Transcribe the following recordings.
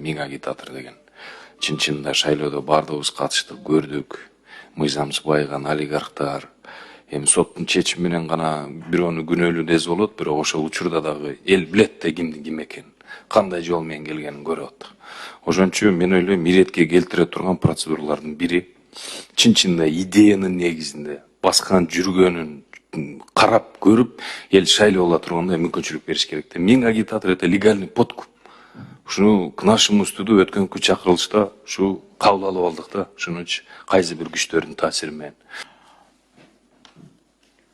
миң агитатор деген. Чын-чынында шайлоодо бардыгыбыз катыштык, көрдүк. Мыйзамсыз байыган олигархтар. Эми соттун чечими менен гана бирөөнү күнөөлүү дез болот, бирок ошол учурда дагы эл билет да кимдин ким экенин, кандай жол менен келгенин көрүп атат. Ошон үчүн мен ойлойм, иретке келтире турган процедуралардын бири чын-чынында идеянын негизинде баскан жүргөнүн карап көрүп, эл шайлоо ала тургандай мүмкүнчүлүк бериш керек. Миң агитатор это легальный подкуп. Ушуну к нашему студу өткөнкү чакырылышта ушу кабыл алып алдык да, ушуну кайсы бир күчтөрдүн таасири менен.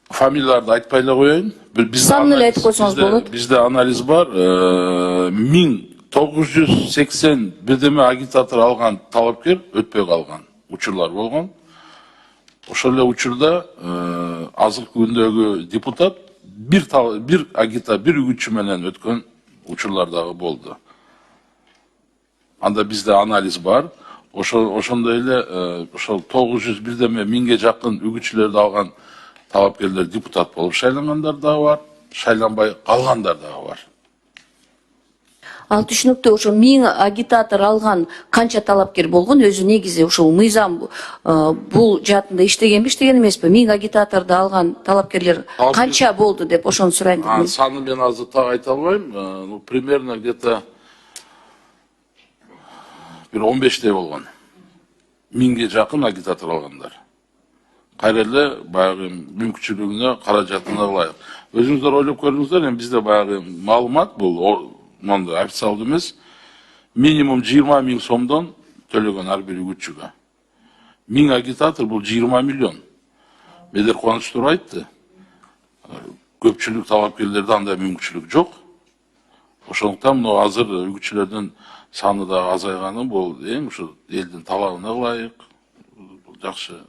Фамилияларды айтпай эле коеюн. Санын эле айтып койсоңуз болот. Бизде анализ бар. 1980 бирдеме агитатор алган талапкер өтпөй калган учурлар болгон. Ошол эле учурда азыркы күндөгү депутат бир үгүтчү менен өткөн учурлар дагы болду. Анда бизде анализ бар. Ошондой эле ошол 900 бирдеме миңге жакын үгүтчүлөрдү алган талапкерлер депутат болуп шайлангандар дагы бар, шайланбай калгандар дагы бар. Ал түшүнүктүү, ошо миң агитатор алган канча талапкер болгон, өзү негизи ошол мыйзам бул жаатында иштегенби, иштеген эмеспи? Миң агитаторду алган талапкерлер канча болду деп ошону сурайын дедим. Саны мен азыр так айта албайм, примерно где-то бир 15 болгон. Миңге жакын агитатор алгандар. Кайра эле баягы мүмкүнчүлүгүнө, каражатына ылайык. Өзүңүздөр ойлоп көрүңүздөр, эми бизде баягы маалымат бул мондо официалдуу эмес. Минимум 20 миң сомдон төлөгөн ар бир үгүтчүгө. Миң агитатор бул 20 миллион. Бедер Кубаныч туура айтты. Көпчүлүк талапкерлерде андай мүмкүнчүлүк жок. Ошондуктан мына азыр үгүтчүлөрдүн саны да азайганы бул эң ушу элдин талабына ылайык, жакшы